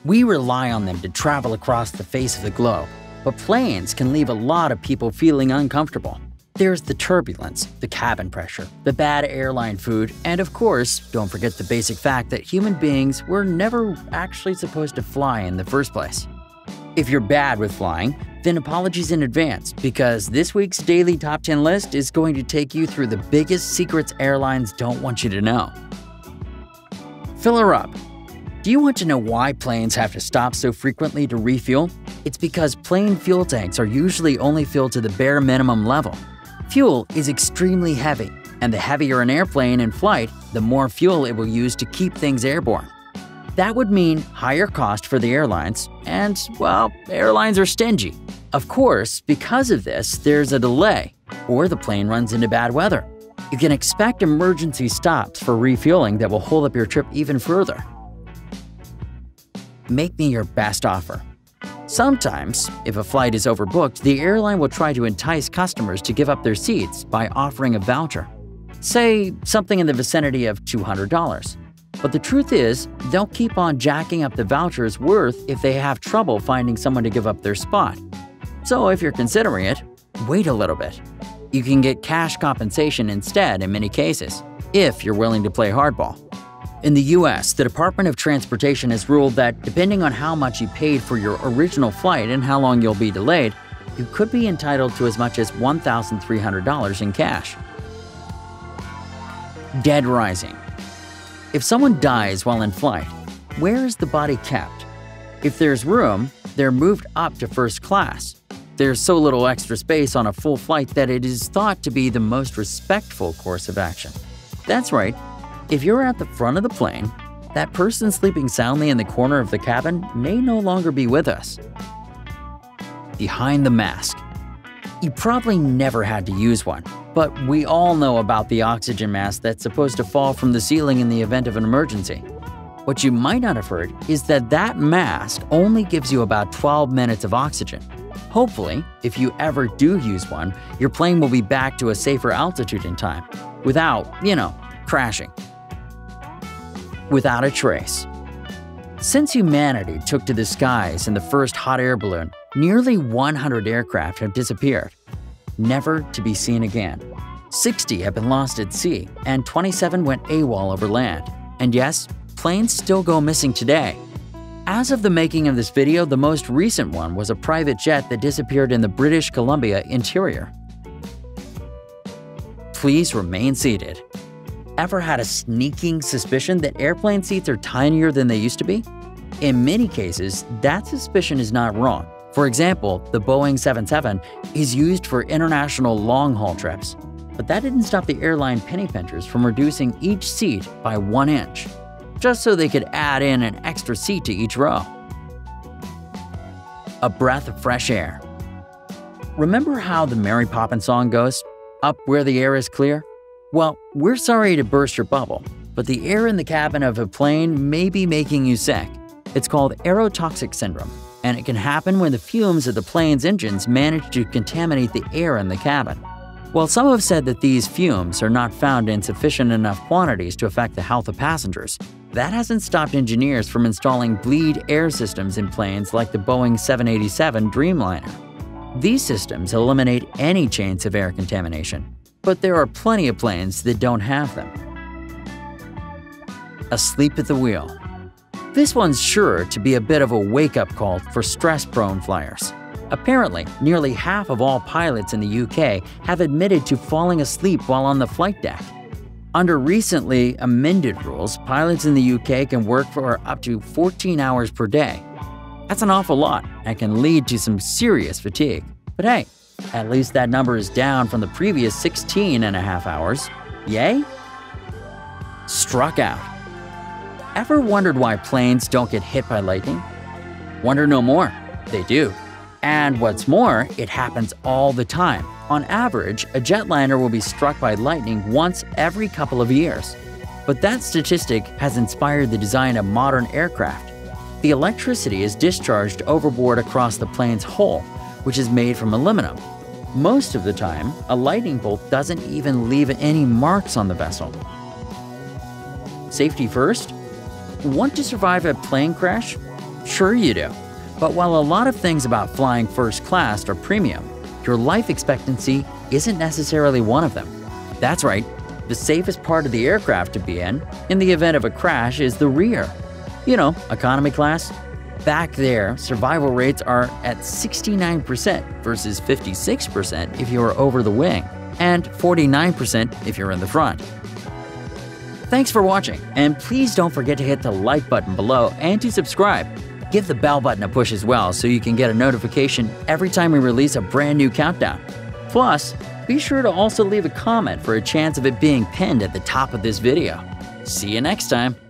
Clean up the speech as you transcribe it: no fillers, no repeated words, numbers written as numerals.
We rely on them to travel across the face of the globe, but planes can leave a lot of people feeling uncomfortable. There's the turbulence, the cabin pressure, the bad airline food, and of course, don't forget the basic fact that human beings were never actually supposed to fly in the first place. If you're bad with flying, then apologies in advance, because this week's Daily Top 10 list is going to take you through the biggest secrets airlines don't want you to know. Fill her up. Do you want to know why planes have to stop so frequently to refuel? It's because plane fuel tanks are usually only filled to the bare minimum level. Fuel is extremely heavy, and the heavier an airplane in flight, the more fuel it will use to keep things airborne. That would mean higher cost for the airlines, and, well, airlines are stingy. Of course, because of this, there's a delay, or the plane runs into bad weather. You can expect emergency stops for refueling that will hold up your trip even further. Make me your best offer. Sometimes, if a flight is overbooked, the airline will try to entice customers to give up their seats by offering a voucher. Say something in the vicinity of $200. But the truth is, they'll keep on jacking up the voucher's worth if they have trouble finding someone to give up their spot. So if you're considering it, wait a little bit. You can get cash compensation instead in many cases, if you're willing to play hardball. In the US, the Department of Transportation has ruled that depending on how much you paid for your original flight and how long you'll be delayed, you could be entitled to as much as $1,300 in cash. Dead rising. If someone dies while in flight, where is the body kept? If there's room, they're moved up to first class. There's so little extra space on a full flight that it is thought to be the most respectful course of action. That's right. If you're at the front of the plane, that person sleeping soundly in the corner of the cabin may no longer be with us. Behind the mask. You probably never had to use one, but we all know about the oxygen mask that's supposed to fall from the ceiling in the event of an emergency. What you might not have heard is that that mask only gives you about 12 minutes of oxygen. Hopefully, if you ever do use one, your plane will be back to a safer altitude in time, without, crashing. Without a trace. Since humanity took to the skies in the first hot air balloon, nearly 100 aircraft have disappeared, never to be seen again. 60 have been lost at sea, and 27 went AWOL over land. And yes, planes still go missing today. As of the making of this video, the most recent one was a private jet that disappeared in the British Columbia interior. Please remain seated. Ever had a sneaking suspicion that airplane seats are tinier than they used to be? In many cases, that suspicion is not wrong. For example, the Boeing 777 is used for international long-haul trips. But that didn't stop the airline penny pinchers from reducing each seat by 1 inch, just so they could add in an extra seat to each row. A breath of fresh air. Remember how the Mary Poppins song goes, "Up where the air is clear"? Well, we're sorry to burst your bubble, but the air in the cabin of a plane may be making you sick. It's called aerotoxic syndrome, and it can happen when the fumes of the plane's engines manage to contaminate the air in the cabin. While some have said that these fumes are not found in sufficient enough quantities to affect the health of passengers, that hasn't stopped engineers from installing bleed air systems in planes like the Boeing 787 Dreamliner. These systems eliminate any chance of air contamination, but there are plenty of planes that don't have them. Asleep at the wheel. This one's sure to be a bit of a wake-up call for stress-prone flyers. Apparently, nearly half of all pilots in the UK have admitted to falling asleep while on the flight deck. Under recently amended rules, pilots in the UK can work for up to 14 hours per day. That's an awful lot and can lead to some serious fatigue. But hey, at least that number is down from the previous 16.5 hours. Yay? Struck out. Ever wondered why planes don't get hit by lightning? Wonder no more. They do. And what's more, it happens all the time. On average, a jetliner will be struck by lightning once every couple of years. But that statistic has inspired the design of modern aircraft. The electricity is discharged overboard across the plane's hull, which is made from aluminum. Most of the time, a lightning bolt doesn't even leave any marks on the vessel. Safety first? Want to survive a plane crash? Sure you do. But while a lot of things about flying first class are premium, your life expectancy isn't necessarily one of them. That's right, the safest part of the aircraft to be in the event of a crash, is the rear. You know, economy class. Back there, survival rates are at 69% versus 56% if you are over the wing, and 49% if you're in the front. Thanks for watching, and please don't forget to hit the like button below and to subscribe. Give the bell button a push as well so you can get a notification every time we release a brand new countdown. Plus, be sure to also leave a comment for a chance of it being pinned at the top of this video. See you next time!